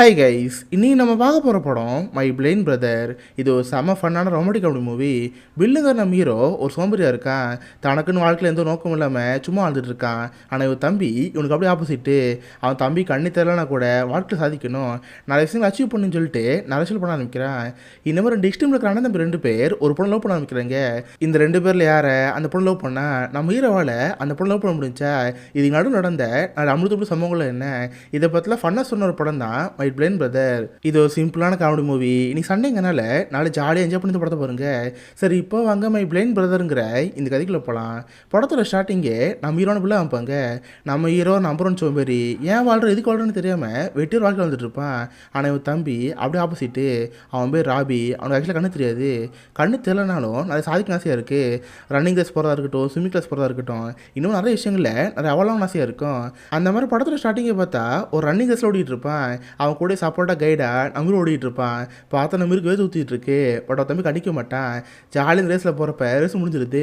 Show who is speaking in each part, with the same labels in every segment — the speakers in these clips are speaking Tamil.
Speaker 1: ஹாய் கைஸ், இன்னைக்கு நம்ம பார்க்க போகிற படம் மை பிளைன் பிரதர். இது ஒரு செம ஃபன்னான ரொமான்டிக் காமெடி மூவி. பில்லுங்கிற நம்ம ஹீரோ ஒரு சோம்பேறியாக இருக்கான். தனக்குன்னு வாழ்க்கையில் எந்த நோக்கமும் இல்லாமல் சும்மா வாழ்ந்துட்டு இருக்கான். ஆனால் இவன் தம்பி இவனுக்கு அப்படியே ஆப்போசிட்டு. அவன் தம்பி கண்ணி தெரியலனா கூட வாழ்க்கையில் சாதிக்கணும், நிறைய விஷயங்கள் அச்சீவ் பண்ணுன்னு சொல்லிட்டு நிறைய விஷயம் பண்ண ஆரம்பிக்கிறான். இந்த மாதிரி ரெண்டு எக்ஸ்ட்ரீமில் இருக்கிற அண்ணன் தம்பி ரெண்டு பேர் ஒரு பொண்ணு லவ் பண்ண ஆரம்பிக்கிறாங்க. இந்த ரெண்டு பேரில் யாரை அந்த பொண்ணு லவ் பண்ணா நம்ம ஹீரோவால் அந்த பொண்ணு லவ் பண்ண முடிஞ்சா இதுக்கு நடுவு நடந்த அமிர்தப்படி சம்பவங்கள் என்ன, இதை பற்றிலாம் ஃபன்னாக சொன்ன ஒரு படம் தான் மை பிளைன் பிரதர். இது ஒரு சிம்பிளான காமெடி மூவி. இன்னைக்கு சண்டேங்கனால நாளை ஜாலியாக என்ஜாய் பண்ணி படத்தை பாருங்க. சரி, இப்போ வாங்க மை பிளைன் பிரதருங்கிற இந்த கதைக்குள்ள போகலாம். படத்தோட ஸ்டார்டிங்கே நம்ம ஹீரோன பிள்ளை அமைப்பாங்க. நம்ம ஹீரோ நம்பர் ஒன் சோம்பேறி, ஏன் வாழ்ற எதுக்கு வாழ்றன்னு தெரியாமல் வெட்டியர் வாழ்க்கை வந்துட்டு இருப்பான். ஆனால் இவன் தம்பி அப்படியே ஆப்போசிட்டு. அவன் பேர் ராபி. அவனுக்கு ஆக்சுவலாக கண்ணு தெரியாது. கண்ணு தெரியலனாலும் நிறைய சாதிக்க ஆசையாக இருக்குது. ரன்னிங் கிளாஸ் போகிறதா இருக்கட்டும், ஸ்விம்மிங் கிளாஸ் போகிறதா இருக்கட்டும், இன்னும் நிறைய விஷயங்களில் நிறைய அவ்வளோ ஆசையாக இருக்கும். அந்த மாதிரி படத்தோட ஸ்டார்டிங்கை பார்த்தா ஒரு ரன்னிங் கிளாஸில் ஓடிட்டு இருப்பான். அவன் கூட சப்போர்ட்டாக கைடாக நம்மளும் ஓடிட்டு இருப்பான். பார்த்தா நம்மளுக்கு வேறு ஊற்றிட்டு இருக்கு. பட் அவன் தம்பி கண்டிக்க மாட்டான். ஜாலியாக ரேஸில் போகிறப்ப ரேஸ் முடிஞ்சிருது.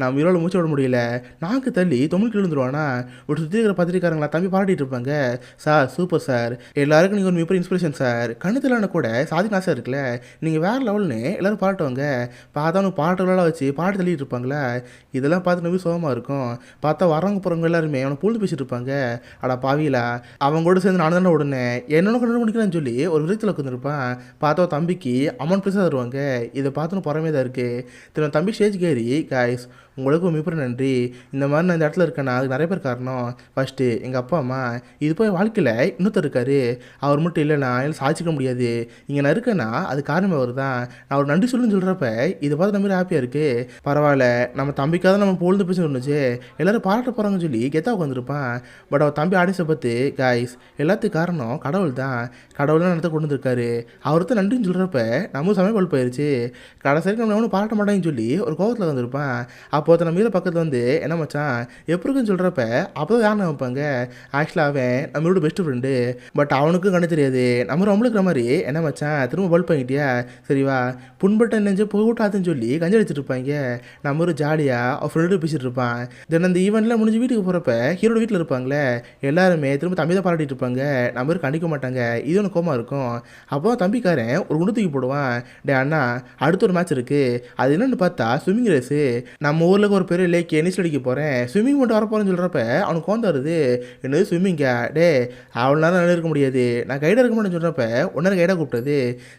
Speaker 1: நம்ம ஹீரோவில் மூச்சு விட முடியல. நாக்கு தள்ளி தொழிலுக்கு விழுந்துருவானா. ஒரு சுற்றி இருக்கிற பத்திரிக்காரங்களா தம்பி பாராட்டிட்டு இருப்பாங்க. சார் சூப்பர் சார், எல்லாருக்கும் நீங்கள் ஒரு மிகப்பெரிய இன்ஸ்பிரேஷன் சார். கண்ணு தெரியலன்னு கூட சாதிக்க ஆசை இருக்குல்ல, நீங்கள் வேறு லெவல்னு எல்லோரும் பாராட்டுவாங்க. பார்த்தா அவனுக்கு பாட்டுகளெல்லாம் வச்சு பாட்டு தள்ளிட்டு இருப்பாங்களா. இதெல்லாம் பார்த்து நம்பி சோகமாக இருக்கும். பார்த்தா வரவங்க போகிறவங்க எல்லாருமே அவனை பொழுது பேசிட்டு இருப்பாங்க. அடா பாவிலா, அவங்க கூட சேர்ந்து நான் தானே உடனே என்னோட கண்டு முடிக்கிறேன்னு சொல்லி ஒரு விதத்தில் உட்காந்துருப்பான். பார்த்தா தம்பிக்கு அமௌண்ட் பைசா தருவாங்க. இதை பார்த்துன்னு புறமே தான் இருக்குது. திரும்ப தம்பி ஸ்டேஜ் கேரி, காய்ஸ் உங்களுக்கு மிகப்பெரிய நன்றி. இந்த மாதிரி நான் இந்த இடத்துல இருக்கேன்னா அதுக்கு நிறைய பேர் காரணம். ஃபஸ்ட்டு எங்கள் அப்பா அம்மா. இது போய் வாழ்க்கையில் இன்னொருத்தர் இருக்காரு. அவர் மட்டும் இல்லைன்னா எல்லாம் சாதிச்சிக்க முடியாது. இங்கே நான் இருக்கேன்னா அது காரணம் அவர் தான். நான் ஒரு நன்றி சொல்லுன்னு சொல்கிறப்ப இதை பார்த்து நம்ம ஹாப்பியாக இருக்குது. பரவாயில்ல, நம்ம தம்பிக்காக நம்ம பொழுது பேச இருந்துச்சு, எல்லோரும் பாராட்ட போகிறாங்கன்னு சொல்லி கெத்தாக உட்காந்துருப்பான். பட் அவர் தம்பி ஆடியன்ஸை பார்த்து, காய்ஸ் எல்லாத்துக்கும் காரணம் கடவுள் தான். கடவுள்லாம் நடத்த கொண்டு வந்திருக்காரு. அவர்தான் நன்றின்னு சொல்கிறப்ப நம்ம சமயம் பல் போயிடுச்சு. கடைசி நம்ம ஒன்றும் பாராட்ட மாட்டேன்னு சொல்லி ஒரு கோபத்தில் வந்திருப்பான். அப்போ நம்ம மீத பக்கத்தில் வந்து என்ன மச்சான் எப்படி இருக்குன்னு சொல்கிறப்ப அப்போ தான் யானை வைப்பாங்க. ஆக்சுவலாக அவன் நம்மளோட பெஸ்ட் ஃப்ரெண்டு. பட் அவனுக்கும் கண்டு தெரியாது. நம்ம ரொம்பளுக்கிற மாதிரி என்ன மச்சான் திரும்ப பல்ப் வாங்கிட்டியா, சரிவா புண்பட்ட நெஞ்சு போட்டாதுன்னு சொல்லி கஞ்சி அடிச்சிட்டு இருப்பாங்க. நம்ம ஒரு ஜாலியாக அவன் ஃப்ரெண்டு பேசிகிட்டு இருப்பான். தென் அந்த ஈவெண்ட்லாம் முடிஞ்சு வீட்டுக்கு போகிறப்ப ஹீரோட வீட்டில் இருப்பாங்களே எல்லாருமே திரும்ப தம்பி தான் பாராட்டிட்டு இருப்பாங்க. நம்ம ஒரு கண்டிக்க மாட்டாங்க. இது ஒன்று கோமா இருக்கும். அப்போ தம்பிக்காரன் ஒரு குண்டத்துக்கு போடுவான். டே அண்ணா, அடுத்த ஒரு மேட்ச் இருக்குது, அது என்னென்னு பார்த்தா ஸ்விம்மிங் ரேஸு. நம்ம ஊரில் ஒரு பெரிய லேக் நீச்சல் அடிக்க போகிறேன், ஸ்விம்மிங் மட்டும் வரப்போறேன்னு சொல்கிறப்ப அவனுக்கு கோந்து வருது. என்னது ஸ்விம்மிங்கா, டே அவ்வளோ நேரம் இருக்க முடியாது, நான் கைடாக இருக்க மாட்டேன்னு சொல்கிறப்ப ஒன்றரை கைடாக கூப்பிட்டது.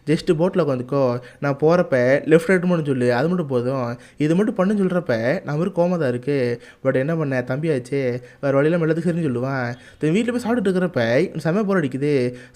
Speaker 1: ஜஸ்ட்டு போட்டில் உட்காந்துக்கோ, நான் போகிறப்ப லெஃப்ட் ரைட் மட்டும் சொல்லு, அது மட்டும் போதும், இது மட்டும் பண்ணுன்னு சொல்கிறப்ப நம்ம ஒரு கோமா தான் இருக்குது. பட் என்ன பண்ண தம்பியாச்சு, வேறு வழியில் மெல்லது சரின்னு சொல்லுவான். வீட்டில் போய் சாப்பிட்டுட்டு இருக்கிறப்ப செம்ம போர் அடிக்குது.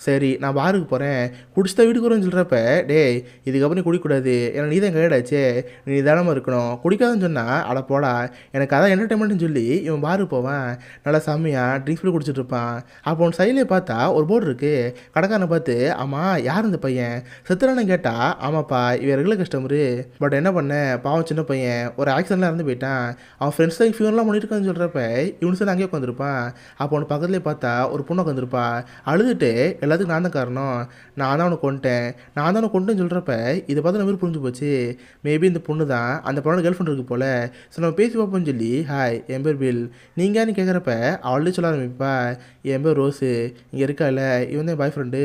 Speaker 1: சரி நான் பாருக்கு போகிறேன், குடிச்சுதான் வீட்டுக்கு வரேன்னு சொல்கிறப்ப டே இதுக்கப்புறம் நீ குடிக்கூடாது, ஏன்னா நீ தான் கைடாச்சே, நீ தானமாக இருக்கணும், குடிக்காதுன்னு சொன்னால் அட போடா எனக்கு அதான் என்டர்டைன்மெண்ட்னு சொல்லி இவன் பாருக்கு போவான். நல்லா செம்மையாக ட்ரிங்க்ஸ் பண்ணி குடிச்சிட்டு இருப்பான். அப்போ அவன் சைட்லேயே பார்த்தா ஒரு போர்டு இருக்குது. கடைக்காரனை பார்த்து, ஆமாம் யார் இந்த பையன் செத்துறானு கேட்டால், ஆமாப்பா இவன் ரெகுலர் கஸ்டமரு. பட் என்ன பண்ண பாவம் சின்ன பையன் ஒரு ஆக்சிடென்ட்லாம் இறந்து போயிட்டான். அவன் ஃப்ரெண்ட்ஸ் தான் ஃபியூர்லாம் பண்ணியிருக்கான்னு சொல்கிறப்ப இவனு சார் அங்கேயே உட்காந்துருப்பான். அப்போ அவனு பக்கத்துலேயே பார்த்தா ஒரு பொண்ணு உட்காந்துருப்பா. அழுதுட்டு எல்லாத்துக்கும் நான் தான் காரணம், நான் தான் அவனை கொண்டுட்டேன், நான் தான் அவனை கொண்டுன்னு சொல்கிறப்ப இதை பார்த்து நம்ம புரிஞ்சு போச்சு. மேபி இந்த பொண்ணு தான் அந்த பொண்ணோட கேர்ள் ஃப்ரெண்ட் இருக்கு போல். ஸோ நம்ம பேசி பார்ப்போம்னு சொல்லி, ஹாய் என் பேர் பில், நீங்கன்னு கேட்குறப்ப அவள்டே சொல்ல ஆரம்பிப்பா, என் பேர் ரோஸு, இங்கே இருக்கால இவன் தான் பாய் ஃப்ரெண்டு,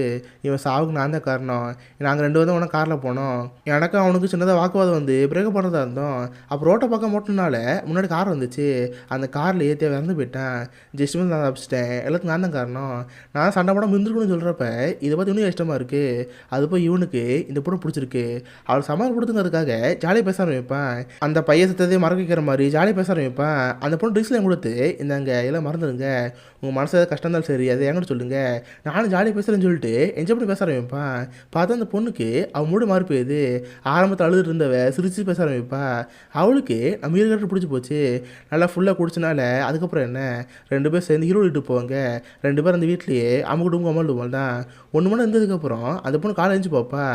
Speaker 1: இவன் சாவுக்கு நான் தான் காரணம், நாங்கள் ரெண்டு வந்து உனக்கு காரில் போனோம், எனக்கும் அவனுக்கு சின்னதாக வாக்குவாதம் வந்து பிரேக்கப் பண்ணுறதா இருந்தோம். அப்போ ரோட்டை பக்கம் மட்டும்னால முன்னாடி கார் வந்துச்சு, அந்த காரில் ஏற்றிய இறந்து போயிட்டேன், ஜஸ்ட் வந்து நான் தப்பிச்சிட்டேன், எல்லாத்துக்கும் நான் தான் காரணம், நான் சண்டை போட மிந்திருக்கணும்னு சொல்கிறப்ப இதை பார்த்து இன்னும் கஷ்டமாக இருக்குது. அது போய் இவனுக்கு இந்த பொண்ணு பிடிச்சிருக்கு, அவள் சமாளிப்படுத்துங்கிறதுக்காக ஜாலியாக பேச ஆரம்பிப்பேன். அந்த பையன் சத்ததே மறக்க வைக்கிற மாதிரி ஜாலியாக பேச ஆரம்பிப்பேன். அந்த பொண்ணு ட்ரிக்ஸ்லாம் கொடுத்து இந்தாங்க எல்லாம் மறந்துடுங்க, உங்கள் மனசு ஏதாவது கஷ்டம் இருந்தாலும் சரி அதை என்கிட்ட சொல்லுங்கள், நானும் ஜாலியாக பேசுகிறேன்னு சொல்லிட்டு என்ஜாய் பண்ணி பேச ஆரம்பிப்பேன். பார்த்தா அந்த பொண்ணுக்கு அவன் மூடு மாறி போயிடுது. ஆரம்பத்தில் அழுதுட்டு இருந்தவ சிரிச்சு பேச ஆரம்பிப்பா. அவளுக்கு நம்ம இருக்கிற பிடிச்சி போச்சு. நல்லா ஃபுல்லாக குடிச்சனால அதுக்கப்புறம் என்ன ரெண்டு பேர் சேர்ந்து ஹீரோ வீட்டுக்கு போவாங்க. ரெண்டு பேர் அந்த வீட்லேயே அம்முக்கிட்டு அம்மாள் தான் 1 மணி இருந்ததுக்கப்புறம் அந்த பொண்ணு காலை எழுந்து பார்ப்பா.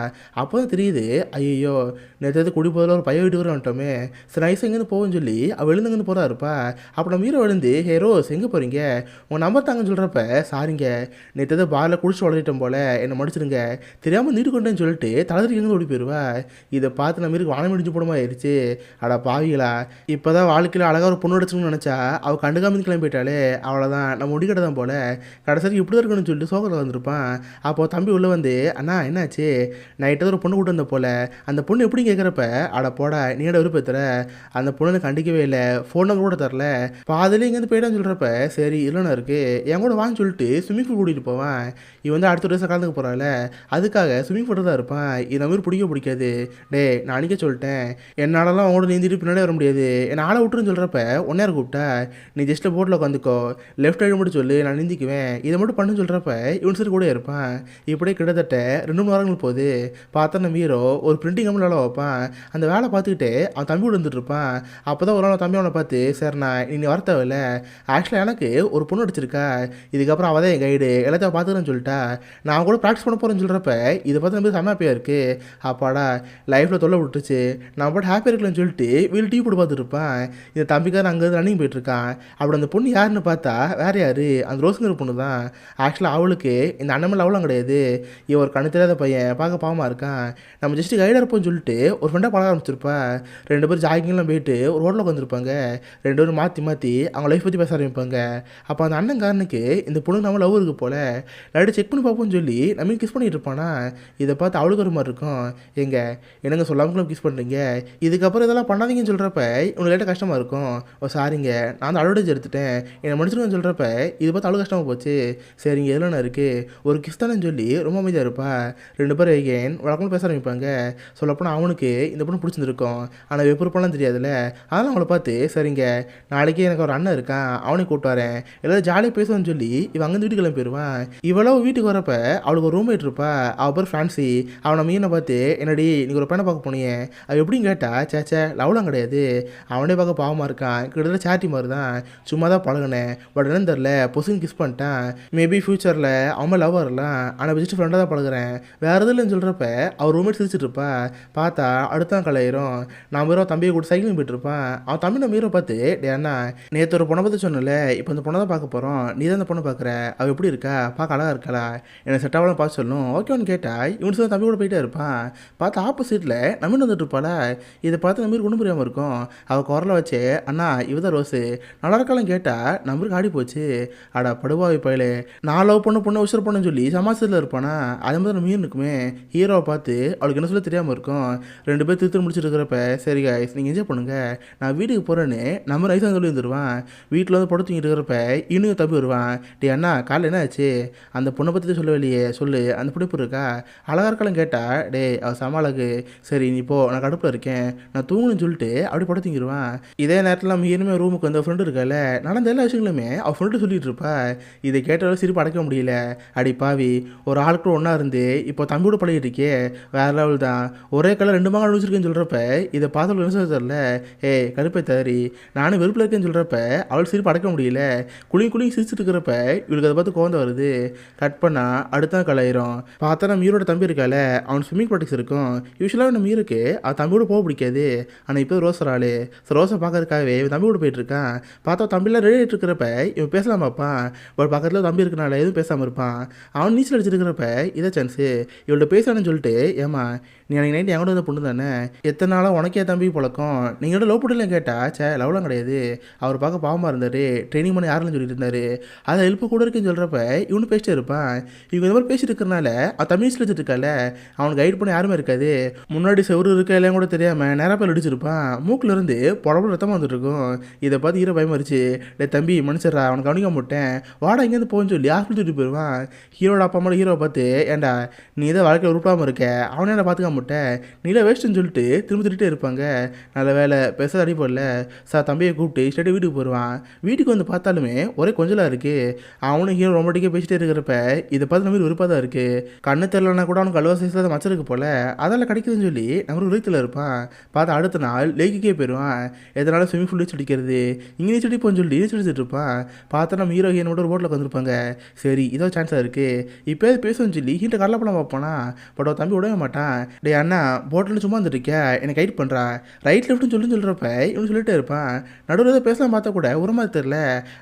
Speaker 1: அப்போ தான் தெரியுது, ஐயோ நேற்று குடி போதில் ஒரு பையன் வீட்டுக்கு வந்துட்டோமே, சரி நைஸ் எங்கேருந்து போகும்னு சொல்லி அவள் எழுந்துங்கன்னு போகிறா இருப்பா. அப்போ நம்ம ஹீரோ எழுந்து, ஹே ரோஸ் எங்கே போகிறீங்க, உங்கள் நம்பர் தாங்கன்னு சொல்கிறப்ப, சாரிங்க நேற்று ஏதோ பாரில் குடிச்சு வளரிட்டோம் போல் என்னை மன்னிச்சிடுங்க, தெரியாமல் நீட்டு கொண்டேன்னு சொல்லிட்டு தளர்த்தி எங்கே ஓடி போயிடுவா. இதை பார்த்து நம்ம இருக்கு வானம் இடிஞ்சு போடுமா ஆயிடுச்சு. அட பாவிகளா, இப்போ தான் வாழ்க்கையில் அழகாக ஒரு பொண்ணு அடிச்சுன்னு நினச்சா அவள் கண்டுக்காம கிளம்பி போயிட்டாலே, அவ்வளோதான் நம்ம முடிக்கட்ட தான் போல், கடைசி இப்படி தான் இருக்கணும்னு சொல்லிட்டு சோகத்தில் வந்திருப்பான். அப்போது தம்பி உள்ளே வந்து, அண்ணா என்னாச்சு, நைட்டு ஒரு பொண்ணு கூட்டு வந்த போல், அந்த பொண்ணு எப்படி கேட்குறப்ப, அட போட நீட விருப்பத்துற, அந்த பொண்ணு கண்டிக்கவே இல்லை, ஃபோன் நம்பர் கூட தரல, பாதிலே இங்கேருந்து போயிட்டான்னு சொல்கிறப்ப, சரி இல்லைனா இருக்குது என் கூட வான்னு சொல்லிட்டு ஸ்விம்மிங் பூல் கூட்டிகிட்டு போவான். இவன் வந்து அடுத்த வருஷம் கலந்துக்க போகிறாள், அதுக்காக ஸ்விம்மிங் பூல் தான் இருப்பான். இது மாதிரி பிடிக்காது. டே நான் அன்றைக்கே சொல்லிட்டேன், என்னாலலாம் அவங்களோட நீந்திட்டு பின்னாடியே வர முடியாது, என்னை ஆளை விட்டுருன்னு சொல்கிறப்ப ஒன்றையார் கூப்பிட்டா, நீ ஜஸ்ட்டு போட்டில் உட்காந்துக்கோ, லெஃப்ட் சைடு மட்டும் சொல்லு நான் நீந்திக்குவேன், இதை மட்டும் பண்ணுன்னு சொல்கிறப்ப இவன் சரி கூட இருப்பான். இப்படியே கிட்டத்தட்ட 2 மணி நேரங்கள் போகுது. பார்த்தா நம்ம ஹீரோ ஒரு பிரிண்டிங் கம்பெனி வேலை வைப்பான். அந்த வேலை பார்த்துக்கிட்டு அவன் தம்பி கூட வந்துட்டு இருப்பான். அப்போ தான் ஒரு நாள் தம்பி அவனை பார்த்து, சரிண்ணா நீ வர தேவையில்ல, ஆக்சுவலாக எனக்கு ஒரு பொண்ணு அடிச்சிருக்கா, இதுக்கப்புறம் அவள் தான் என் கைடு, எல்லாத்தையும் பார்த்துக்கிறேன்னு சொல்லிட்டா, நான் கூட ப்ராக்டிஸ் பண்ண போகிறேன்னு சொல்கிறப்ப இதை பார்த்து நம்ம செம்ம ஹாப்பியாக இருக்குது. அப்பாடா லைஃப்பில் தொல்லை விட்டுருச்சு, நான் போட்டு ஹாப்பியாக இருக்கலன்னு சொல்லிட்டு வீடு டீ போட்டு பார்த்துட்டு இருப்பான். இந்த தம்பிக்காரன் அங்கே ரன்னிங் போயிட்டுருக்கான். அப்படி அந்த பொண்ணு யாருன்னு பார்த்தா வேறு யார், அந்த ரோஸுங்கிற பொண்ணு தான். ஆக்சுவலாக அவளுக்கு இந்த அண்ணமல் அவளும் கிடையாது, இவன் ஒரு கண்ணு தெரியாத பையன், பார்க்க பாவமாக இருக்கான், நம்ம ஜஸ்ட்டு கைடாக இருப்போம்னு சொல்லிட்டு ஒரு ஃப்ரெண்டாக பழக ஆரம்பிச்சிருப்பா. 2 பேரும் ஜாகிங்லாம் போயிட்டு ஒரு ஹோட்டலுக்கு வந்திருப்பாங்க. 2 பேரும் மாற்றி அவங்க லைஃப் பற்றி பேச ஆரம்பிப்பாங்க. அப்போ அந்த அண்ணன்காரனுக்கு இந்த பொண்ணு நம்ம லவ் இருக்குது போல், லைட்டாக செக் பண்ணி பார்ப்போம்னு சொல்லி நம்ம கிஸ் பண்ணிட்டு இருப்பானா. இதை பார்த்து அவளுக்கு ஒரு மாதிரி இருக்கும், எங்க என்னங்க சொல்லாமங்களும் கிஸ் பண்ணுறீங்க, இதுக்கப்புறம் இதெல்லாம் பண்ணாதீங்கன்னு சொல்கிறப்ப இவனுக்கு லைட்டாக கஷ்டமாக இருக்கும். ஓ சாரிங்க நான் அந்த அட்வான்டேஜ் எடுத்துட்டேன், என்னை மன்னிச்சிருக்கேன்னு சொல்கிறப்ப இது பார்த்து அவ்வளோ கஷ்டமாக போச்சு. சரிங்க எதுலாம் இருக்குது ஒரு கிஸ் தானே சொல்லி ரொம்ப அமைதியாக இருப்பா. 2 பேரும் எகேன் வழக்கமாக பேச ஆரம்பிப்பாங்க. சொல்லப்போனால் அவனுக்கு இந்த பொண்ணு பிடிச்சிருக்கும், ஆனால் வெப்பருப்பெல்லாம் தெரியாதுல்ல, அதெல்லாம் அவளை பார்த்து, சரிங்க நாளைக்கு எனக்கு ஒரு அண்ணன் இருக்கான், அவனை கூப்பிட்டு வரேன், எல்லோரும் ஜாலியாக பேசுவான்னு சொல்லி இவன் அங்கேருந்து வீட்டுக்கு கிளம்பி போயிடுவான். இவ்வளோ வீட்டுக்கு வரப்போ அவளுக்கு ஒரு ரூம்மேட் இருப்பா, அவள் பேர் ஃப்ரான்சி. அவனை மீனை பார்த்து, என்னடி நீங்கள் ஒரு பையனை பார்க்க போனீங்க, அவள் எப்படின்னு கேட்டால், சேச்சே லவ்லாம் கிடையாது, அவனே பார்க்க பாவமாக இருக்கான், கிட்டத்தட்ட சேட்டி மாதிரி தான், சும்மா தான் பழகினேன், பட் என்னன்னு தெரில பொசுன்னு கிஸ் பண்ணிட்டான், மேபி ஃப்யூச்சரில் அவன் லவ் வரலாம், ஆனால் பெஸ்ட் ஃப்ரெண்டாக தான் பழகுறேன், வேறு எதுவும் இல்லைன்னு சொல்கிறப்ப அவர் ரூம்மேட் சிரிச்சிட்டு இருப்பா. பார்த்தா அடுத்தான் கலையிரும். நான் ஹீரோ தம்பியை கூட சைக்கிளிங் போயிட்டுருப்பான். அவன் தம்பி நம்ம ஹீரோ பார்த்து, டே அண்ணா நேற்று ஒரு பொண்ணை பற்றி சொன்னல, இப்போ அந்த பொண்ணை தான் பார்க்க போகிறோம், நீ தான் அந்த பொண்ணை பார்க்குற, அவள் எப்படி இருக்கா, பார்க்க அழகாக இருக்காளா, எனக்கு செட் ஆகலாம் பார்த்து சொல்லணும், ஓகேன்னு கேட்டால் இவனு சொல்லி தம்பி கூட போயிட்டே இருப்பான். பார்த்து ஆப்போசிட்டில் நம்ம வந்துட்டு இருப்பாளா. இதை பார்த்து நம்ம ஒன்றும் புரியாமல் இருக்கும். அவள் குரலை வச்சு, அண்ணா இவ தான் ரோஸு நல்லா இருக்காலும் கேட்டால் நம்பருக்கு ஆடி போச்சு. அடா படுவாவி பயிலே, நான் லவ் பொண்ணு உசுர் பொண்ணுன்னு சொல்லி சமாசத்தில் இருப்பானா. அதே மாதிரி நம்ம மீன் இருக்குமே, ஹீரோவை பார்த்து அவளுக்கு என்ன சொல்ல தெரியாமல் இருக்கும். 2 பேர் திருத்து முடிச்சுட்டு இருக்கிறப்ப, சரி காய்ஸ் நீங்கள் என்ஜாய் பண்ணுங்க, நான் வீட்டுக்கு போகிறேன்னு நம்ம ரைஸாக சொல்லி வந்துடுவான். வீட்டில் வந்து படுத்து தூங்கிட்டு இருக்கிறப்ப இன்னும் தம்பி வருவான். டே அண்ணா காலையில் என்ன ஆச்சு, அந்த பொண்ணை பற்றி சொல்லவே இல்லையே, சொல்லு அந்த பிடிப்பு இருக்கா, அழகாக இருக்காலும் கேட்டால், டே அவள் சமாளக்கு, சரி நீ போ நான் கடுப்பில் இருக்கேன் நான் தூங்கணும்னு சொல்லிட்டு அப்படி படுத்து தூங்கிடுவான். இதே நேரத்தில் நம்ம இனிமேல் ரூமுக்கு வந்து ஃப்ரெண்டு இருக்கால, நடந்த எல்லா விஷயங்களுமே அவள் ஃப்ரெண்டு சொல்லிட்டு இருப்பா. இதை கேட்டாலும் சிரிப்பு அடைக்க முடியல. அடி பாவி, ஒரு ஆளுக்கு ஒன்றா இருந்து இப்போ தம்பியோட பழகிட்டு இருக்கே, வேறு லெவல் தான், ஒரே கலர் 2 மகன் அனுப்பிச்சிருக்கேன்னு சொல்கிறப்ப இதை பார்த்து என்ன தெரில, ஏய் கடுப்பை தவறி நானும் வெறுப்பில் இருக்கேன்னு சொல்கிறப்ப அவள் சிரிப்பு அடைக்க முடியல. குளியும் சிரிச்சுட்டு இருக்கிறப்ப இவளுக்கு அதை பார்த்து கோவம் வருது. கட் பண்ணால் அடுத்த கலாயிரும். பார்த்தா நம்ம ஹீரோட தம்பி இருக்கால, அவன் ஸ்விம்மிங் ப்ராக்டிஸ் இருக்கும். யூஸ்வலாக நம்ம ஹீரோக்கு அவன் தம்பியோட போக பிடிக்காது. ஆனால் இப்போ ரோஸ் ஆள் ரோஸை பார்க்கறதுக்காகவே இவன் தம்பி கூட போயிட்டுருக்கான். பார்த்தா தம்பிலாம் ரெடி ஆகிட்டு இருக்கிறப்ப இவன் பேசலாம் பார்ப்பான். பட் பக்கத்தில் தம்பி இருக்கனால எதுவும் பேசாமல் இருப்பான். அவன் நீச்சல் அடிச்சிருக்கிறப்ப இதை சான்ஸு இவள்கிட்ட பேசானு சொல்லிட்டு, ஏமா நீ அன்றைக்கி நைட்டு என் கூட வந்து பொண்ணு தானே, எத்தனை நாளாக உனக்கே தம்பி பழக்கம், நீங்களோட லவ் பண்ணலாம் கேட்டால், சே லவ்லாம் கிடையாது, அவர் பார்க்க பாவமாக இருந்தார், ட்ரைனிங் பண்ணி யாருன்னு சொல்லிட்டு இருந்தார், அதை ஹெல்ப்பு கூட இருக்குன்னு சொல்கிறப்ப இவனு பேசிட்டே இருப்பான். இவங்க இந்த மாதிரி பேசிட்டு இருக்கிறனால அவன் தமிழ் வச்சுட்டு இருக்கால, அவனுக்கு கைட் பண்ண யாருமே இருக்காது. முன்னாடி செவரு இருக்கா இல்லையா கூட தெரியாமல் நேராக பேர் அடிச்சிருப்பான். மூக்கில் இருந்து புடம்பு ரத்தமாக வந்துட்டு இருக்கும். இதை பார்த்து ஹீரோ பயமாரிச்சு, டே தம்பி மனுஷரா அவனுக்கு கவனிக்க மாட்டேன், வாடா இங்கேருந்து போன்னு சொல்லி ஹாஸ்பிட்டல் தூக்கிட்டு போயிடுவான். ஹீரோட அப்பா அம்மா ஹீரோவை பார்த்து, ஏண்டா நீ இதை வாழ்க்கையில் உருப்பாமல் இருக்க, அவனே என்ன பார்த்துக்க மாட்டேன், நீல வேஸ்ட்டுன்னு சொல்லிட்டு திரும்ப திட்டே இருப்பாங்க. நல்ல வேலை பேச அடி போடல. சார் தம்பியை கூப்பிட்டு ஸ்டேட்டு வீட்டுக்கு போயிடுவான். வீட்டுக்கு வந்து பார்த்தாலுமே ஒரே கொஞ்சலாக இருக்குது. அவனும் ஹீரோ ரொமாட்டிக்காக பேசிட்டே இருக்கிறப்ப இதை பார்த்து நம்ம விருப்பம் தான் இருக்குது. கண்ணு தெரிலனா கூட அவனுக்கு அல்வா சைஸில் தான் மச்சிருக்கு போல், அதெல்லாம் கிடைக்குதுன்னு சொல்லி நம்ம விருத்தில் இருப்பான். பார்த்தா அடுத்த நாள் லேக்குக்கே போயிடுவான். எதனால ஸ்விம்மிங் பூல் நீச்சல் அடிக்கிறது, இங்கே நீச்சல் அடிப்போன்னு சொல்லி நீச்சல் அடிச்சுட்டு இருப்பான். பார்த்தா நம்ம ஹீரோ ஹீரோட ஒரு போட்டில் வந்துருப்பாங்க. சரி இதோ சான்ஸாக இருக்குது, இப்போ பேசுன்னு சொல்லி ஹீட்டை கடலை படம் பார்ப்பானா. பட் அவன் தம்பி விடவே மாட்டான். டே அண்ணா போட்டில் சும்மா வந்துருக்கியா, எனக்கு கைட் பண்ணுறா, ரைட் லெஃப்ட்னு சொல்கிறப்ப இவனு சொல்லிட்டே இருப்பான். நடுவில் ஏதோ பேசலாம் பார்த்தா கூட ஒரு மாதிரி தெரில,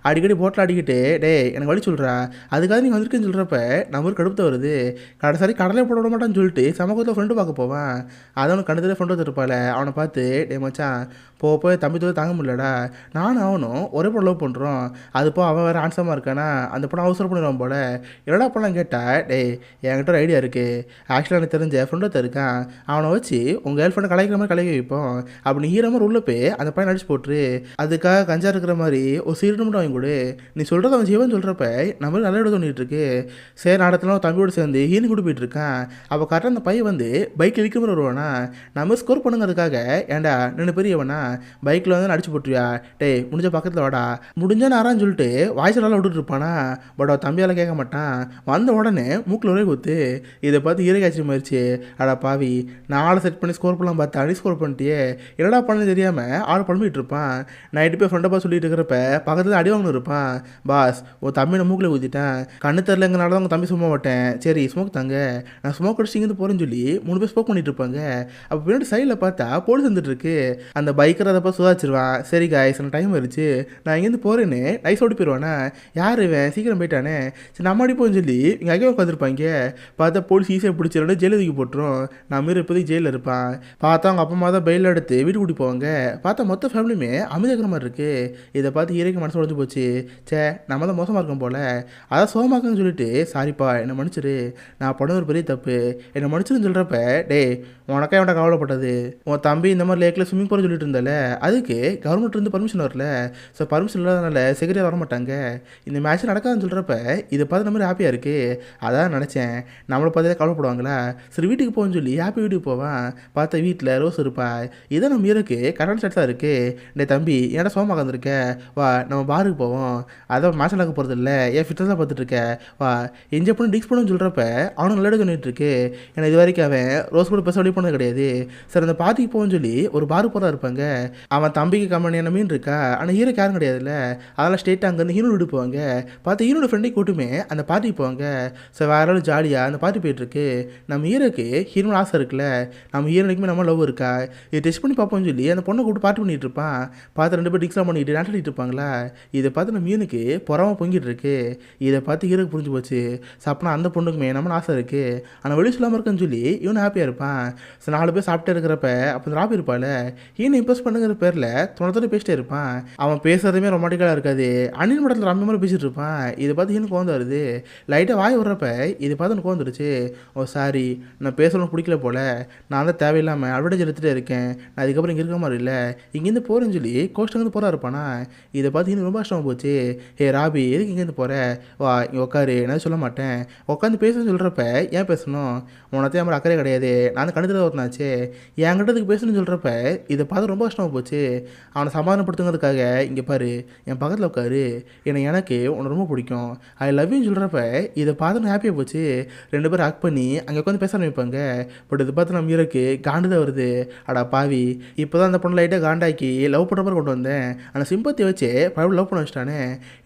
Speaker 1: அடிக்கடி போட்டில் பேக்கில் அடிக்கிட்டு டே எனக்கு வழி சொல்கிறா அதுக்காக நீங்கள் வந்திருக்குன்னு சொல்கிறப்ப நம்ம கடுப்பு வருது. கடைசி கடலை போட விட மாட்டான்னு சொல்லிட்டு சமூகத்தில் ஃப்ரெண்டு பார்க்க போவான். அதை அவனுக்கு கண்டதில் ஃப்ரெண்டு வந்துருப்பாள். அவனை பார்த்து டே மச்சான் போய் தம்பி தூரம் தாங்க முடியலடா, நானும் அவனும் ஒரே பொண்ணு லவ் பண்ணுறோம், அது அவன் வேறு ஆன்சமாக இருக்கானா அந்த பொண்ணை அவசரம் பண்ணிடுவான் போல. என்னடா பண்ணலாம் கேட்டால் டே என்கிட்ட ஒரு ஐடியா இருக்குது, ஆக்சுவலாக எனக்கு தெரிஞ்ச ஃப்ரெண்டத்தை இருக்கான், அவனை வச்சு உங்கள் கேர்ள் ஃப்ரெண்டை கலைக்கிற மாதிரி கலைக்க வைப்போம், அப்படி ஹீரோ மாதிரி உள்ள போய் அந்த பையன் அடிச்சு போட்டுரு, அதுக்காக கஞ்சா இருக்கிற மாதிரி ஒரு சீட்டு மட்டும் வாங்கி கொடு, நீ சொல்கிறத அவன் ஜீவன் சொல்கிறப்ப நம்ம நல்ல இடம் தோண்டிட்டு இருக்கு. சரி நடத்துல தம்பியோடு சேர்ந்து ஹீனி கூட போயிட்டு இருக்கான். அப்போ கரெக்டாக அந்த பையன் வந்து பைக்கில் இழுக்க மாதிரி வருவானா, நம்ம ஸ்கோர் பண்ணுங்கிறதுக்காக ஏன்டா நின்று பெரியவனா பைக்கில் வந்து அடிச்சு போட்டுருவியா, டே முடிஞ்ச பக்கத்தில் வாடா முடிஞ்சா நாரான்னு சொல்லிட்டு வாய்ஸ்லாம் விட்டுட்டு இருப்பானா. பட் அவன் தம்பியால் கேட்க மாட்டான். வந்த உடனே மூக்கில் ஒரே குத்து. இதை பார்த்து ஈரே காய்ச்சி மாறிச்சு. அடா பாவி, நாளை செட் பண்ணி ஸ்கோர் பண்ணலாம் பார்த்து அடி ஸ்கோர் பண்ணிட்டியே, என்னடா பண்ணு தெரியாமல் ஆள் பழம்பிட்டு இருப்பான். நைட்டு போய் ஃப்ரெண்டை பார்த்து சொல்லிட்டு இருக்கிறப்ப பக்கத்தில் அடி வாங்கணும் இருப்பான். பாஸ் உன் தம்பி நான் மூக்கில் ஊற்றிட்டேன், கண்ணு தெரிலங்கிறனால தான் உங்கள் தம்பி சும்மா மாட்டேன், சரி ஸ்மோக் தாங்க, நான் ஸ்மோக் அடிச்சு இங்கேருந்து போகிறேன்னு சொல்லி 3 பேர் ஸ்மோக் பண்ணிட்டு இருப்பாங்க. அப்போ பின்னாடி சைடில் பார்த்தா போலீஸ் வந்துட்டு இருக்கு. அந்த பைக்கரை அதை பார்த்து சுதாச்சிருவான். சரி காய்ஸ் எனக்கு டைம் ஆயிடுச்சு, நான் இங்கேருந்து போகிறேன்னு நைஸ் ஓடி போயிடுவானே. யார் இவன் சீக்கிரம் போயிட்டானே, சரி நம்ம அடி போன்னு சொல்லி இங்கே அங்கே உட்காந்துருப்பாங்க. பார்த்தா போலீஸ் ஈஸியாக பிடிச்சிடணும் ஜெயிலுக்கு தூக்கி போட்டுரும். நம்ம இப்போதைக்கு ஜெயிலில் இருப்பான். பார்த்தா அவங்க அப்பா அம்மா தான் பெயில் எடுத்து வீட்டுக்கு கூட்டி போவாங்க. பார்த்தா மொத்த ஃபேமிலியுமே அமைதியாகிற மாதிரி இருக்குது. இதை பார்த்து ஹீரோக்கு மனசு உடஞ்சு போச்சு. சே நம்ம தான் மோசமாக இருக்கோம் போல், அதான் சோகமாக்குன்னு சொல்லிட்டு சாரிப்பா என்னை மன்னிச்சிரு, நான் பண்ண ஒரு பெரிய தப்பு என்னை மன்னிச்சிருன்னு சொல்கிறப்ப டே உனக்கா என்கிட்ட கவலைப்பட்டது, உன் தம்பி இந்த மாதிரி லேக்கில் ஸ்விம்மிங் பூல் சொல்லிட்டு இருந்தால அதுக்கு கவர்மெண்ட் இருந்து பர்மிஷன் வரல, ஸோ பர்மிஷன் இல்லாதனால செக்ரட்டரி வர மாட்டாங்க, இந்த மேட்ச் நடக்காதுன்னு சொல்கிறப்ப இதை பார்த்து நம்ம ஹாப்பியாக இருக்குது. அதான் நினச்சேன் நம்மளை பார்த்து கவலைப்படுவாங்களா, சரி வீட்டுக்கு போகணும்னு சொல்லி ஹாப்பி வீட்டுக்கு போவான். பார்த்தா வீட்டில் ரோஸ் இருப்பா. இதான் நம்ம ஹீரோக்கு கரண்ட் செட்ஸாக இருக்குது. டே தம்பி ஏன்டா சோமாக உட்காந்துருக்க, வா நம்ம பாருக்கு போவோம், அதான் மேட்ச் நடக்க போகிறது இல்லை ஏன் ஃபிட்னஸாக பார்த்துட்டு இருக்க, வா என்ஜாய் பண்ணி டிக்ஸ் பண்ணுன்னு சொல்கிறப்ப அவனும் நல்லா சொல்லிட்டு இருக்கு. ஏன்னா இது வரைக்கும் அவன் ரோஸ் கூட பேச வழி பண்ணது கிடையாது. சரி அந்த பார்ட்டிக்கு போகணும்னு சொல்லி ஒரு பாரு போகிறா இருப்பாங்க. அவன் தம்பிக்கு கம்பெனியான மீன் இருக்கா, ஆனால் ஹீரோ யாரும் கிடையாதுல்ல, அதெல்லாம் ஸ்டேட் அங்கேருந்து ஹீரோ விட்டு போவாங்க. பார்த்து ஹீரோட ஃப்ரெண்டை கூட்டுமே அந்த பார்ட்டிக்கு போவாங்க. ஸோ வேற ஜாலியாக அந்த பார்ட்டி போயிட்டுருக்கு. நம்ம ஹீரோக்கு ஹீரோன்னு ஆசை இருக்குல்ல, நம்ம ஹீரோனுக்குமே நம்ம லவ் இருக்கா, இது டெஸ்ட் பண்ணி பார்ப்போம்னு சொல்லி அந்த பொண்ணை கூப்பிட்டு பார்ட்டி பண்ணிட்டு இருப்பான். பார்த்து 2 பேர் டிக்ஸ்லாம் பண்ணிட்டு நாட்டிட்டு இருப்பாங்களா. இதை பார்த்து நம்ம ஹீரோனுக்கு புறமா பொங்கிட்டு இருக்கு. இதை பார்த்து ஹீரோக்கு புரிஞ்சு போச்சு. சப்பனா அந்த பொண்ணுக்குமே நம்ம ஆசை இருக்குது, ஆனால் வெளியே சொல்லாமல் இருக்குன்னு சொல்லி இவனு ஹாப்பியாக இருப்பான். ஸோ 4 பேர் சாப்பிட்டே இருக்கிறப்ப அப்போ இந்த ராபி இருப்பாள், ஹீனை இம்ப்ரெஸ் பண்ணுங்கிற பேரில் தோணத்தோட பேசிட்டே இருப்பான். அவன் பேசுறதுமே ரொமாட்டிக்கலாக இருக்காது, அணில் மடத்தில் ரம்மி மாதிரி பேசிட்டு இருப்பான். இதை பார்த்து ஹீனுக்கு கோந்து வருது. லைட்டாக வாய் விட்றப்ப இதை பார்த்து எனக்கு கோந்துருச்சு. ஓ சாரி நான் பேசணும் பிடிக்கல போல், நான் தான் தேவையில்லாமல் அட்வர்டைஸ் எடுத்துகிட்டே இருக்கேன், நான் அதுக்கப்புறம் இங்கே இருக்கிற மாதிரி இல்லை, இங்கேருந்து போகிறேன்னு சொல்லி கோஸ்டங்கேருந்து போகிறா இருப்பானா. இதை பார்த்து இன்னும் ரொம்ப கஷ்டமாக போச்சு. ஹே ராபி எதுக்கு இங்கேருந்து போகிற, வா இங்கே உட்காரு, என்ன சொல்ல மாட்டேன், உட்காந்து பேசணும்னு சொல்கிறப்ப ஏன் பேசணும், உனத்தையும் நம்ம அக்கறை கிடையாது, நான் கண்டுக்கிறத ஒருத்தனாச்சு, என்கிட்டதுக்கு பேசணும்னு சொல்கிறப்ப இதை பார்த்து ரொம்ப கஷ்டமாக போச்சு. அவனை சமாதானப்படுத்துங்கிறதுக்காக இங்கே பாரு என் பக்கத்தில் உட்காரு, எனக்கு உன்னை ரொம்ப பிடிக்கும், ஐ லவ் யூன்னு சொல்கிறப்ப இதை பார்த்து நான் ஹாப்பியாக போச்சு. 2 பேரும் ஹக் பண்ணி அங்கே உட்காந்து பேச ஆரம்பிப்பாங்க. பட் இதை பார்த்து நம்ம ஹீரோக்கு காண்டு தான் வருது. அடா பாவி, இப்போ தான் அந்த பொண்ணு லைட்டாக காண்டாக்கி லவ் பண்ணுற மாதிரி கொண்டு வந்தேன், ஆனால் சிம்பத்தி வச்சு பழம் லவ் பண்ண வச்சிட்டானே,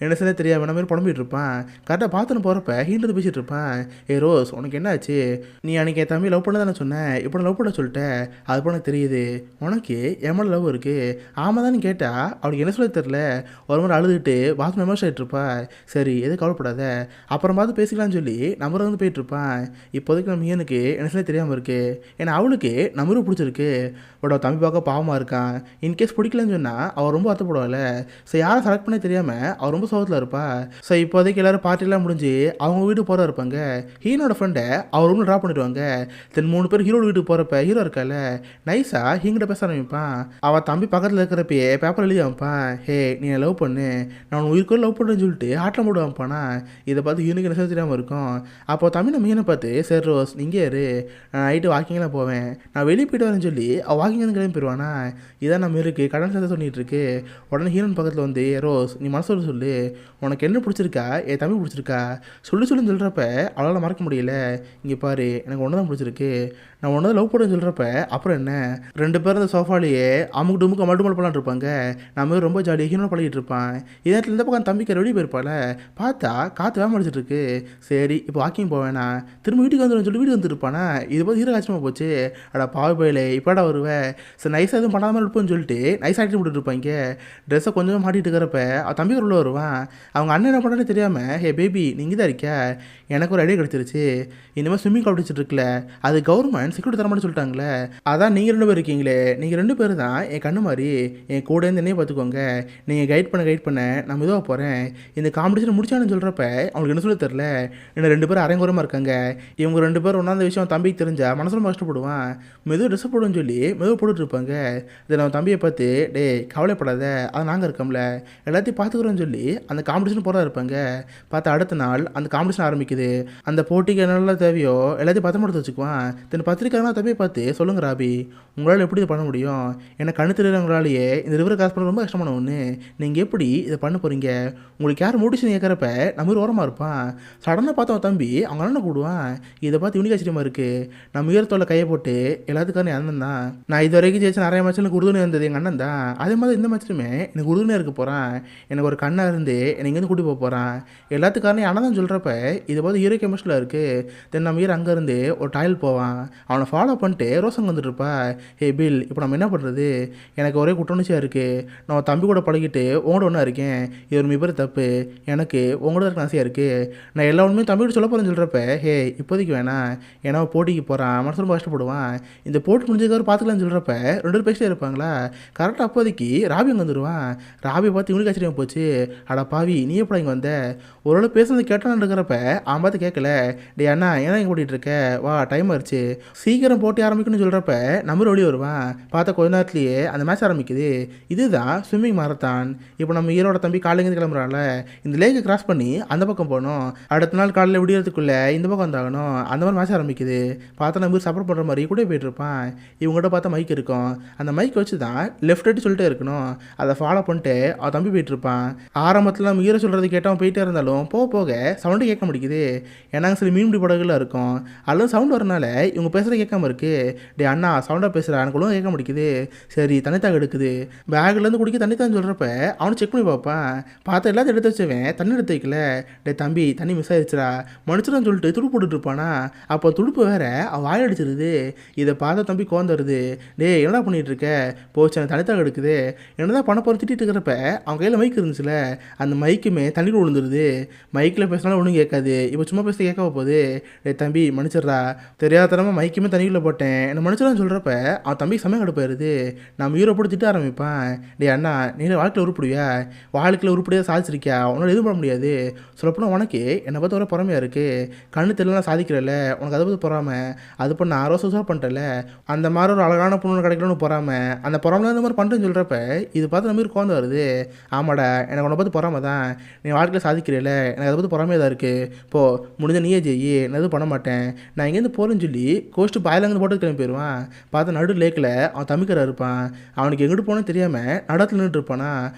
Speaker 1: என்ன செய்ய தெரியாமல் நம்ம புலம்பிட்டு இருப்பான். கரெக்டாக பார்த்துன்னு போகிறப்ப ஹீன்றது பேசிகிட்டு இருப்பான். ஏ ரோஸ் உனக்கு என்ன ஆச்சு, நீ அன்றைக்கி என் தம்பி லவ் பண்ண தானே சொன்னேன், இப்போ நான் லவ் பண்ண சொல்லிட்டேன், அது போல எனக்கு தெரியுது, உனக்கு என் மேலே லவ் இருக்குது, ஆமாம் தான் கேட்டால் அவளுக்கு என்ன சொல்ல தெரில, ஒரு மாதிரி அழுதுகிட்டு பாத்ரூம் எமோஷன் ஆகிட்டுருப்பா. சரி எதுவும் கவலைப்படாத அப்புறம் பார்த்து பேசிக்கலாம்னு சொல்லி நம்பர் வந்து போயிட்டுருப்பான். இப்போதைக்கு நம்ம ஹீனுக்கு என்ன சொல்ல தெரியாமல் இருக்குது, ஏன்னா அவளுக்கு நம்பரும் பிடிச்சிருக்கு. பட் அவள் தம்பி பார்க்க பாவமாக இருக்கான். இன்கேஸ் பிடிக்கலன்னு சொன்னால் அவள் ரொம்ப வருத்தப்படுவாள். ஸோ யாரை செலக்ட் பண்ண தெரியாமல் அவள் ரொம்ப சோகத்தில் இருப்பா. ஸோ இப்போதைக்கு எல்லோரும் பார்ட்டிலாம் முடிஞ்சு அவங்க வீட்டுக்கு போகிற இருப்பாங்க. ஹீனோட ஃப்ரெண்டை அவர் ரூமில் ட்ராப் பண்ணிடுவாங்க. தென் 3 பேர் ஹீரோட வீட்டுக்கு போகிறப்ப ஹீரோ இருக்கால நைஸாக ஹீங்கிட்ட பேச ஆரம்பிப்பான். அவள் தம்பி பக்கத்தில் இருக்கிறப்பயே பேப்பர் எழுதி வைப்பான். ஹே நீ லவ் பண்ணு, நான் உன் உயிர்க்கு லவ் பண்ணுறேன்னு சொல்லிட்டு ஆட்டில் போட்டு வைப்பானா. இதை பார்த்து ஹீனுக்கு என்ன தெரியாமல் இருக்கும். அப்போ தம்பி நம்ம ஹீனை பார்த்து சரி ரோஸ் இங்கே இரு, நான் நைட்டு வாக்கிங்லாம் போவேன், நான் வெளியே போய்ட்டு வரேன்னு சொல்லி அவள் வாக்கிங் வந்து கிளம்பி போயிடுவானா. இதான் நம்ம இருக்குது கடன் சேர்த்து சொல்லிட்டு இருக்கு. உடனே ஹீரோன் பக்கத்தில் வந்து ரோஸ் நீ மனசோட சொல்லு, உனக்கு என்ன பிடிச்சிருக்கா, என் தம்பி பிடிச்சிருக்கா சொல்லுன்னு சொல்கிறப்ப அவளால் மறக்க முடியல. இங்கே பாரு எனக்கு ஒன்று தான் பிடிச்சிருக்கு, நான் ஒன்று தான் லவ் பண்ணுன்னு சொல்கிறப்ப அப்புறம் என்ன 2 பேரும் அந்த சோஃபாலேயே அமுக்கு டுமுக்கு மட்டுமல் பண்ணலான் இருப்பாங்க. நம்ம ரொம்ப ஜாலியாக ஹீனோ பழகிட்டு இருப்பான். இதே இந்த பக்கம் தம்பிக்கு வெளியே போயிருப்பாள். பார்த்தா காற்று வேக முடிச்சிட்டு இருக்கு. சரி இப்போ வாக்கிங் போவேண்ணா திரும்ப வீட்டுக்கு வந்துடும் சொல்லி வீடு வந்துருப்பானா. இது போது ஹீரோ காட்சமாக போச்சு. அடா பாவை பயிலே இப்போடா வருவேன், சரி நைஸாக எதுவும் பண்ணாமல் இருப்போம்னு சொல்லிட்டு நைஸ் ஆகிட்டு விட்டுட்டு இருப்பாங்க. ட்ரெஸ்ஸை கொஞ்சம் மாட்டிட்டு இருக்கிறப்ப தம்பி உள்ள வருவான். வருவான். அவங்க அண்ணன் என்ன பண்ணுறான்னு தெரியாமல், ஹே பேபி நீங்கள் தான் இருக்கியா, எனக்கு ஒரு ஐடியா கிடச்சிருச்சு. இந்த மாதிரி ஸ்விம்மிங் காம்படிஷன் இருக்குல்ல, அது கவர்மெண்ட் செக்யூரிட்டி தரமாட்டேன்னு சொல்லிட்டாங்களே, அதான் நீங்கள் 2 பேர் இருக்கீங்களே, நீங்கள் 2 பேர் தான் என் கண்ணு மாதிரி, என் கூட இருந்து என்னையே பார்த்துக்கோங்க. நீங்கள் கைட் பண்ண நான் மெதுவாக போகிறேன். இந்த காம்படிஷன் முடிச்சானு சொல்கிறப்ப அவங்களுக்கு என்ன சொல்ல தெரில. இன்னும் 2 பேரும் அரைங்குறமாக இருக்காங்க. இவங்க 2 பேரும் ஒன்றாந்த விஷயம் தம்பிக்கு தெரிஞ்சா மனசுல கஷ்டப்படுவான். மெதுவாக ட்ரெஸ் போடுன்னு சொல்லி மெதுவாக போட்டுட்டு இருப்பாங்க. இதை நம்ம தம்பியை பார்த்து, டே கவலைப்படாத, அதை நாங்கள் இருக்கோம்ல, எல்லாத்தையும் பார்த்துக்குறோன்னு சொல்லி அந்த காம்படிஷன் போகிறதா இருப்பாங்க. பார்த்தா அடுத்த நாள் அந்த காம்படிஷன் ஆரம்பிக்குது. அந்த போட்டிக்கு என்னெல்லாம் தேவையோ எல்லாத்தையும் பத்திரமா எடுத்து வச்சுக்குவான். தென் பத்திரிக்கைலாம் தம்பியை பார்த்து, சொல்லுங்க ராபி, உங்களால் எப்படி இதை பண்ண முடியும்? எனக்கு கண்ணு தெரியாதவங்களாலேயே இந்த ரிவரை காசு பண்ண ரொம்ப கஷ்டமான ஒன்று. நீங்கள் எப்படி இதை பண்ண போகிறீங்க? உங்களுக்கு யார் மோட்டிவேஷன் கேட்குறப்ப நம்ம ஊர் ஓரமாக இருப்பான். சடனாக பார்த்தவன் தம்பி அவங்க அண்ணன் கூடுவான். இதை பார்த்து யூனிக் ஆச்சரியமாக இருக்குது. நம்ம உயரத்தோட கையை போட்டு எல்லாத்துக்கான என் அண்ணன் தான். நான் இது வரைக்கும் ஜெயிச்ச நிறைய மேட்ச் எனக்கு உறுதுணை இருந்தது எங்கள் அண்ணன் தான். அதே மாதிரி இந்த மேட்ச்லையுமே எனக்கு உறுதுணையாக இருக்க போகிறான். எனக்கு ஒரு கண்ணாக இருந்து என்னை இங்கேருந்து கூட்டி போக போகிறான். எல்லாத்துக்காரனே என் அண்ணன் தான் சொல்கிறப்ப இதை பார்த்து ஹீரோ கெமிஸ்டில் இருக்குது. தென் நம்ம ஹீரோ அங்கேருந்து ஒரு டாயில் போவான். அவனை ஃபாலோ பண்ணிட்டு ரோசங்க வந்துட்டு இருப்பா. ஹே பில், இப்போ நம்ம என்ன பண்ணுறது? எனக்கு ஒரே குற்றணுச்சியாக இருக்குது. நான் தம்பி கூட பழகிட்டு உங்களோட ஒன்றா இருக்கேன். இது ஒரு மிகப்பெரிய தப்பு. எனக்கு உங்களோட இருக்க ஆசையாக இருக்குது. நான் எல்லா உண்மையும் தம்பி கூட சொல்ல போகிறேன்னு சொல்கிறப்ப, ஹே இப்போதைக்கு வேணாம், ஏன்னா போட்டிக்கு போகிறான், மனசு ரொம்ப கஷ்டப்படுவான். இந்த போட்டி முடிஞ்சதுக்காக பார்த்துக்கலான்னு சொல்கிறப்ப 2 பேர் பேசிட்டே இருப்பாங்களா. கரெக்டாக அப்போதைக்கு ராபி அங்கே வந்துடுவான். ராபியை பார்த்து இவனுக்கு ஆச்சரியம் போச்சு. அடா பாவி, நீ எப்படா இங்கே வந்த? ஓரளவு பேசுனது கேட்டான்னு இருக்கிறப்ப அவன் பார்த்து கேட்கல. டே அண்ணா, ஏன்னா இங்கே ஓட்டிகிட்டு இருக்க, வா டைம் ஆயிடுச்சு, சீக்கிரம் போட்டி ஆரம்பிக்கணும்னு சொல்கிறப்ப நம்ம வெளியே வருவான். பார்த்தா கொஞ்ச நேரத்துலேயே அந்த மேட்ச் ஆரம்பிக்குது. இதுதான் ஸ்விம்மிங் மாரத்தான். இப்போ நம்ம ஈரோட தம்பி காலையிலேருந்து கிளம்புறான்ல, இந்த லேக்கை கிராஸ் பண்ணி அந்த பக்கம் போகணும். அடுத்த நாள் காலையில் விடியறதுக்குள்ளே இந்த பக்கம் வந்தாகணும். அந்த மாதிரி மேட்ச் ஆரம்பிக்குது. பார்த்தா நம்ம சப்போர்ட் பண்ணுற மாதிரி கூட போயிட்டு இருப்பான். இவங்ககிட்ட பார்த்தா மைக் இருக்கும். அந்த மைக் வச்சு தான் லெஃப்ட் ரைட்டு சொல்லிட்டே இருக்கணும். அதை ஃபாலோ பண்ணிட்டு அவன் தம்பி போயிட்டு இருப்பான். ஆரம்பத்தில் நம்ம ஹீரோ சொல்கிறது கேட்டவன் போயிட்டே இருந்தாலும் போக போக சவுண்டு கேட்க முடிக்குது. ஏன்னா சில மீன்பிடி படகுலாம் இருக்கும். அதில் சவுண்டு வரனால இவங்க பேசுகிறத கேட்காம இருக்கு. டே அண்ணா சவுண்டாக பேசுகிறா, எனக்கு ஒழுங்காக கேட்க முடிக்குது. சரி தண்ணித்தாக எடுக்குது. பேக்லேருந்து குடிக்க தண்ணித்தான் சொல்கிறப்ப அவனை செக் பண்ணி பார்ப்பான். பார்த்தா எல்லாத்தையும் எடுத்து வச்சவன் தண்ணி எடுத்து வைக்கல. டே தம்பி, தண்ணி மிஸ் ஆயிடுச்சுரா, மனுஷன்னு சொல்லிட்டு துடுப்பு போட்டுட்டு இருப்பானா. அப்போ துடுப்பு வேற அவன் வாயில் அடிச்சிருது. இதை பார்த்தா தம்பி கோந்துருது. டே என்னடா பண்ணிட்டு இருக்க? போச்சு, அந்த தனித்தாக எடுக்குது. என்னதான் பண்ண போகிற திட்டிட்டு இருக்கிறப்ப அவன் கையில் மைக் இருந்துச்சுல, அந்த மைக்குமே தண்ணியில் விழுந்துருது. மைக்கில் பேசினாலும் ஒன்றும் கேட்காது. இப்போ சும்மா பேச கேட்க போகுது. டே தம்பி மன்னிச்சிட்றா, தெரியாதனமாக மைக்குமே தண்ணிக்குள்ளே போட்டேன், என்ன மன்னிச்சிடான்னு சொல்கிறப்ப அவன் தம்பி சமயம் கடுப்பாயிருது. நம்ம ஹீரோ போட்டு திட்ட ஆரம்பிப்பான். டே அண்ணா, நீ வாழ்க்கையில் உருப்படியா? வாழ்க்கையில் உருப்படியாக சாதிச்சிருக்கியா? உன்னால எதுவும் பண்ண முடியாது. சொல்லப்போனால் உனக்கு என்னை பார்த்து வர பொறாமையாக இருக்குது. கண்ணு தெரியலாம் சாதிக்கிறல்ல, உனக்கு அதை பார்த்து பொறாமை. அது பண்ண ஆரோசம் பண்ணிட்டல, அந்த மாதிரி ஒரு அழகான பொண்ணு கிடைக்கணும்னு பொறாமை. அந்த பொறாமல் இந்த மாதிரி பண்ணுறேன்னு சொல்கிறப்ப இது பார்த்து நம்ம கோந்து வருது. ஆமாடா, எனக்கு உன்னை பார்த்து பொறாமை தான். நீ வாழ்க்கையில் சாதிக்கிறல, எனக்கு அதை பார்த்து பொறாமையாக தான் இருக்குது. போ, முடிஞ்ச நீயே ஜெயி, நான் எதுவும் பண்ண மாட்டேன், நான் இங்கேருந்து போகிறேன்னு சொல்லி கோஸ்ட்டு பாயிலங்கன்னு போட்டு கிளம்பி போயிடுவான். பார்த்தா நடு லேக்கில் அவன் தமிக்கரை இருப்பான். அவனுக்கு எங்கிட்டு போனோன்னு தெரியாமல் நடத்தில் நின்றுட்டு இருப்பானா.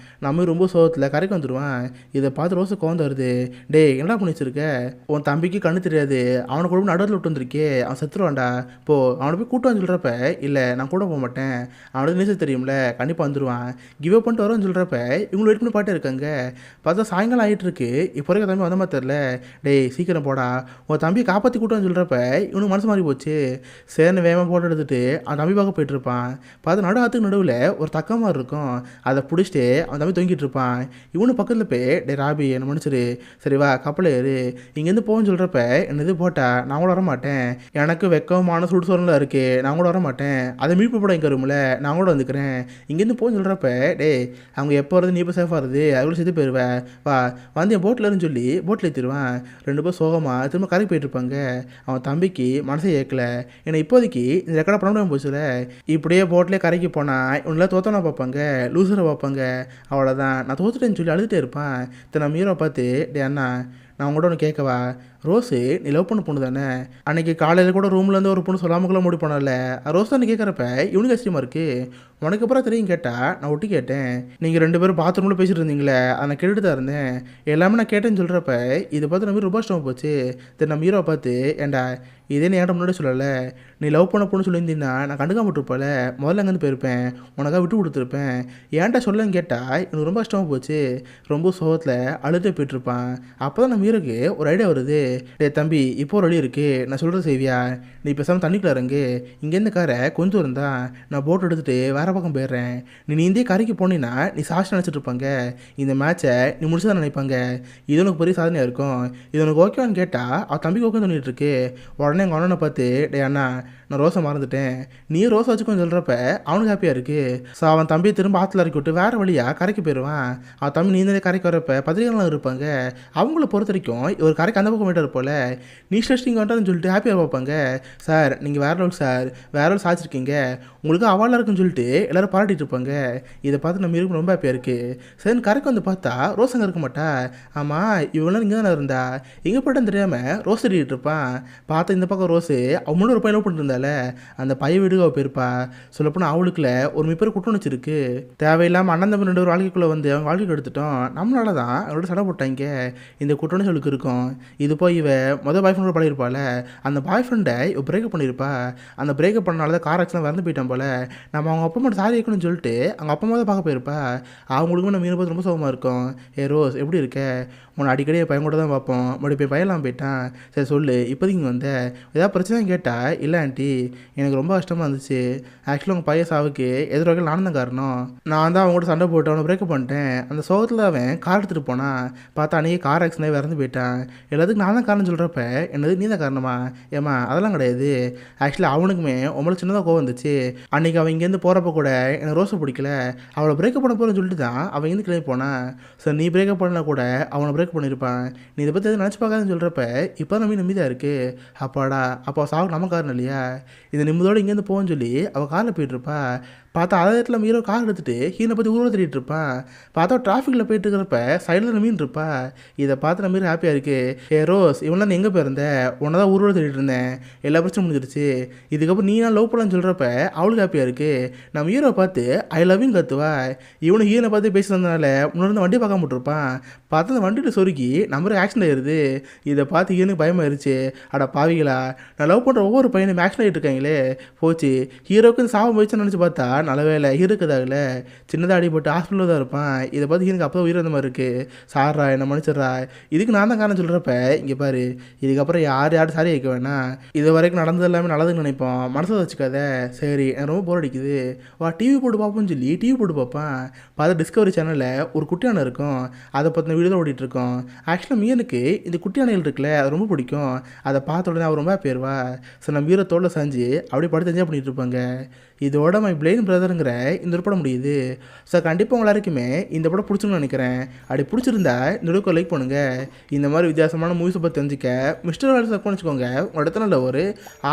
Speaker 1: நம்ம ரொம்ப சோகத்தில் கரைக்கு வந்துடுவான். இதை பார்த்து ரோசை கோந்து வருது. டே என்னடா பண்ணி வச்சிருக்க? உன் தம்பிக்கு கண்ணு தெரியாது, அவனை கூட நடுவில் விட்டு வந்திருக்கே, அவன் செத்துருவான்டா. போ, அவனை போய் கூட்டுவான்னு சொல்கிறப்ப, இல்லை நான் கூட போக மாட்டேன், அவனுக்கு நீச்சல் தெரியும்ல, கண்டிப்பாக வந்துடுவான், கிவ் அப் பண்ணிட்டு வருவான்னு சொல்கிறப்ப இவங்க வெயிட் பண்ணி பாட்டே இருக்காங்க. பார்த்தா சாயங்காலம் ஆகிட்டு இருக்கு. இப்போ வரைக்கும் தம்பி வந்த மாதிரி தெரில. டேய் சீக்கிரம் போடா, உன் தம்பியை காப்பாற்றி கூட்டுவான்னு சொல்கிறப்ப இவனுக்கு மனசு மாறி போச்சு. சேர்ந்து வேகமாக போட்டு எடுத்துட்டு அவன் தம்பி பார்க்க போயிட்டு இருப்பான். பார்த்தா ஆற்றுக்கு நடுவில் ஒரு தக்க மாதிரி இருக்கும். அதை பிடிச்சிட்டு அவன் தம்பி தொங்கிட்டு இருப்பான். இவனு பக்கத்தில் போய், டே ராபி என்னை மன்னிச்சிரு, சரி வா கப்பலை ஏறு, இங்கேருந்து போகணும்னு சொல்கிறப்ப என்ன இது போட்டா நான் கூட வர மாட்டேன், எனக்கு வெக்கமான சுடு சோறுலாம் இருக்குது, நான் கூட வர மாட்டேன், அதை மீட்பு படம் இங்கே வரும்ல, நான் கூட வந்துக்கிறேன், இங்கேருந்து போகணும்னு சொல்கிறப்ப டே அவங்க எப்போ வருது நீ இப்போ சேஃபாக இருது, அதுக்குள்ள சேர்த்து போயிடுவேன், வா வந்து என் போட்டில் இருன்னு சொல்லி போட்டில் ஏற்றிடுவான். 2 பேரும் சோகமாக திரும்ப கரைக்கு போயிட்டு இருப்பாங்க. அவன் தம்பிக்கு மனசே ஏற்கல. ஏன்னா இப்போதைக்கு இந்த ரெக்கார்டை பண்ண முடியாமல் போச்சுல. இப்படியே போட்டிலே கரைக்கு போனால் இவனெல்லாம் தோத்தனா பார்ப்பாங்க, லூசரை பார்ப்பாங்க. அவ்வளோதான், நான் தோத்துட்டேன்னு சொல்லி அழுதுகிட்டே இருப்பான். நம்ம ஹீரோ பார்த்து, டே அண்ணா நான் உங்கள்கிட்ட ஒன்று கேட்கவா? ரோஸு நீ லவ் பண்ண பொண்ணு தானே? அன்றைக்கி காலையில் கூட ரூம்லேருந்து ஒரு பொண்ணு சொல்லாமக்குள்ள முடிவு பண்ணல, ரோஸ் தான் கேட்குறப்ப இவனுக்கு கஷ்டமாக இருக்குது. உனக்கு அப்புறம் தெரியும் கேட்டால் நான் ஒட்டி கேட்டேன். நீங்கள் 2 பேரும் பாத்ரூமில் பேசிட்டு இருந்தீங்களே, அதை நான் கேட்டுட்டு தான் இருந்தேன், எல்லாமே நான் கேட்டேன்னு சொல்கிறப்ப இதை பார்த்து நம்ம ரொம்ப இஷ்டமாக போச்சு. சரி நம்ம ஹீரோவை பார்த்து, ஏண்டா இதே நீ ஏன்ட்ட முன்னாடி சொல்லலை, நீ லவ் பண்ண பொண்ணு சொல்லியிருந்தீங்கன்னா நான் கண்டுக்காம விட்டுருப்பல, முதல்ல அங்கேருந்து போயிருப்பேன், உனக்காக விட்டு கொடுத்துருப்பேன், ஏன்ட்ட சொல்லன்னு கேட்டால் எனக்கு ரொம்ப கஷ்டமாக போச்சு. ரொம்ப சோகத்தில் அழுதே போயிட்டுருப்பான். அப்போ தான் நம்ம ஹீரோக்கு ஒரு ஐடியா வருது. டேய் தம்பி, இப்போ ஒரு வழி இருக்கு, நான் சொல்கிறது செய்வியா? நீ பேசாமல் தண்ணிக்குள்ள இறங்கு, இங்கேருந்து கரை கொஞ்சம் இருந்தா நான் போட் எடுத்துகிட்டு வேறு பக்கம் போயிடுறேன். நீ இந்திய கரைக்கு போனீன்னா நீ சாட்சி நினச்சிட்டு இருப்பாங்க, இந்த மேட்சை நீ முடிச்சு தான் நினைப்பாங்க. இது உனக்கு பெரிய சாதனையாக இருக்கும். இது உனக்கு ஓகேவான்னு கேட்டால் அவள் தம்பிக்கு ஓகே தோணிட்டு இருக்கு. உடனே எங்கள் அண்ணனை பார்த்து, டே அண்ணா, நான் ரோஸை மறந்துட்டேன், நீ ரோஸை வச்சுக்கோன்னு சொல்கிறப்ப அவனுக்கு ஹாப்பியாக இருக்குது. ஸோ அவன் தம்பியை திரும்ப ஆற்றுல இறக்கி விட்டு வேறு வழியாக கரைக்கு போயிடுவான். அவன் தம்பி நீந்தே கரைக்கு வரப்போ பத்திரிகைலாம் இருப்பாங்க. அவங்கள பொறுத்த வரைக்கும் ஒரு கரைக்கு அந்த பக்கம் போய்ட்டு போல நீ ஸ்டேஷனிங் வந்துட்டான்னு சொல்லிட்டு ஹாப்பியாக பார்ப்பாங்க. சார் நீங்கள் வேறு லெவல் சார், வேறு லெவல் சாதிச்சிருக்கீங்க, உங்களுக்கு அவார்டாக இருக்குன்னு சொல்லிட்டு எல்லோரும் பாராட்டிட்டு இருப்பாங்க. இதை பார்த்து நம்ம இருக்கும் ரொம்ப ஹாப்பியாக இருக்குது. சரின்னு கரைக்கு வந்து பார்த்தா ரோஸ் அங்கே இருக்க மாட்டா. ஆமாம், இவெல்லாம் இங்கே தானே இருந்தா, எங்கே போய்ட்டான்னு தெரியாமல் ரோஸ் தேடிட்டு இருப்பான். பார்த்தா இந்த பக்கம் ரோஸு அவன் முன்னாடி ஒரு பையன் பண்ணிட்டு இருந்தால, அந்த பையன் வீடுக்கு அவள் போயிருப்பா. சொல்லப்போனால் அவளுக்குள்ள ஒரு மிப்பேர் குற்றம் இருக்கு. தேவையில்லாமல் அண்ணன் தம்பி 2 வாழ்க்கைக்குள்ளே வந்து அவங்க வாழ்க்கைக்கு எடுத்துட்டோம், நம்மளால தான் அவளோட சடை போட்டாங்க. இந்த குற்றம்னு இருக்கும். இது போய் மொதல் பாய் ஃப்ரெண்டோட பழகிருப்பாள். அந்த பாய் ஃப்ரெண்டை இவ பிரேக்கப் பண்ணியிருப்பா. அந்த பிரேக்கப் பண்ணனால தான் கார் ஆக்சிடென்ட் இறந்து போயிட்டான் போல. நம்ம அவங்க அப்பா மட்டும் சாரி வைக்கணும்னு சொல்லிட்டு அவங்க அப்பா தான் பார்க்க போயிருப்பா. அவங்களுக்கும் நம்ம மீன் பார்த்து ரொம்ப சோகமாக இருக்கும். ஏ ரோஸ், எப்படி இருக்க? உன்னை அடிக்கடி பையன் கூட தான் பார்ப்போம், மறுபடியும் போய் பயலாம் போயிட்டான். சரி சொல்லு, இப்போதைக்கு இங்கே வந்த ஏதாவது பிரச்சனை கேட்டால், இல்லை ஆண்டி எனக்கு ரொம்ப கஷ்டமாக இருந்துச்சு. ஆக்சுவலாக உங்கள் பையன் சாவுக்கு எதிர்வகையில் நானும் தான் காரணம். நான் தான் அவங்க கூட சண்டை போட்டு அவனை பிரேக்கப் பண்ணிட்டேன். அந்த சோகத்தில் அவன் கார் எடுத்துகிட்டு போனான். பார்த்தா அன்றைக்கி கார் ஆக்சிடென்ட் இறந்து போயிட்டான். எல்லாத்துக்கும் நான் தான் காரணம் சொல்கிறப்ப என்னது நீ தான் காரணமா? ஏம்மா அதெல்லாம் கிடையாது. ஆக்சுவலாக அவனுக்குமே உங்களை சின்னதாக கோவம் வந்துச்சு. அன்றைக்கி அவன் இங்கேருந்து போகிறப்ப கூட எனக்கு ரோஸை பிடிக்கல, அவளை பிரேக்கப் பண்ண போகிறேன்னு சொல்லிட்டு தான் அவன் இங்கேருந்து கிளம்பி போனான். சார் நீ பிரேக்கப் பண்ணல கூட அவனை பிரேக் பண்ணியிருப்பான். நீ இதை பற்றி எதுவும் நினச்சி பார்க்காதுன்னு சொல்கிறப்ப இப்போ நம்பி தான் இருக்குது. அப்பாடா, அப்போ சாவுக்கு நம்ம காரணம் இல்லையா? இந்த நிம்மதியோடு இங்கேருந்து போவோன்னு சொல்லி அவள் காரில் போயிட்டுருப்பா. பார்த்தா அதே இடத்துல ஹீரோ கார் எடுத்துகிட்டு ஹீரோனை பற்றி ஊரில் தேடிட்டு இருப்பான். பார்த்தா டிராஃபிக்கில் போயிட்டு இருக்கிறப்ப சைடில் மீன் இருப்பா. இதை பார்த்து நம்ம ஹீரோ ஹாப்பியாக இருக்குது. ஏ ரோஸ், இவன்லாம் எங்கே போயிருந்த? உன்னை தான் ஊரோட தேடிட்டு இருந்தேன், எல்லா பிரச்சனையும் முடிஞ்சிருச்சு. இதுக்கப்புறம் நீ நான் லவ் பண்ணலான்னு சொல்கிறப்ப அவளுக்கு ஹாப்பியாக இருக்குது. நம்ம ஹீரோ பார்த்து ஐ லவ்யூன்னு கத்துவா. இவனு ஹீரோனை பார்த்து பேசி வந்தனால முன்னாடி வண்டி பார்க்காம விட்டுருப்பான். பார்த்தா அந்த வண்டியில் சொருக்கி நம்பருக்கு ஆக்சிடென்ட் ஆயிடுது. இதை பார்த்து ஹீரோனுக்கு பயமாயிருச்சு. அட பாவிகளா, நான் லவ் பண்ணுற ஒவ்வொரு பையனும் ஆக்சிடென்ட் ஆகிட்டு இருக்காங்களே, போச்சு. ஹீரோக்கு சாபம் போயிடுச்சுன்னு நினச்சி பார்த்தா நல்ல வேலை ஹீரோக்குதாகல, சின்னதாக அடிபட்டு ஹாஸ்பிட்டலில் தான் இருப்பான். இதை பார்த்து ஹீரோக்கு அப்போ உயிர் அந்த மாதிரி இருக்குது. சார்ரா, என்ன மன்னிச்சிட்றா, இதுக்கு நான் தான் காரணம் சொல்கிறப்ப இங்கே பாரு, இதுக்கப்புறம் யாரும் சாரி வைக்க வேணாம். இது வரைக்கும் நடந்தது எல்லாமே நல்லதுன்னு நினைப்போம், மனசில் வச்சுக்காத. சரி, எனக்கு ரொம்ப போர் அடிக்குது, வா டிவி போட்டு பார்ப்போம்னு சொல்லி டிவி போட்டு பார்ப்பான். பார்த்தா டிஸ்கவரி சேனலில் ஒரு குட்டியான இருக்கும், அதை பற்றின வீடியோ தான் ஓடிட்டுருக்கோம். ஆக்சுவலாக மீனுக்கு இந்த குட்டியானைகள் இருக்குல்ல, அது ரொம்ப பிடிக்கும். அதை பார்த்த உடனே அவர் ரொம்ப பேருவா. ஸோ நம்ம வீரத்தோடு செஞ்சு அப்படியே படுத்து என்ஜாய் பண்ணிகிட்டு இருப்பாங்க. இதோட மை பிளைன் பிரதருங்கிற இந்த ஒரு படம் முடியுது. ஸோ கண்டிப்பாக உங்கள் எல்லாருக்குமே இந்த படம் பிடிச்சுன்னு நினைக்கிறேன். அப்படி பிடிச்சிருந்தா இந்த வீடியோக்கு லைக் பண்ணுங்கள். இந்த மாதிரி வித்தியாசமான மூவிஸை பற்றி தெரிஞ்சுக்க மிஸ்டர் வேலை சப் பண்ணிச்சுக்கோங்க. உங்கள் இடத்துல ஒரு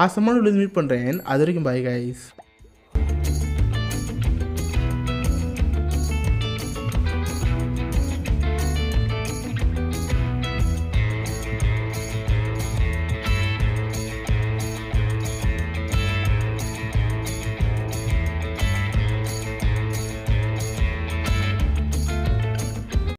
Speaker 1: ஆசமான மீட் பண்ணுறேன். அது வரைக்கும் பாய் கைஸ்.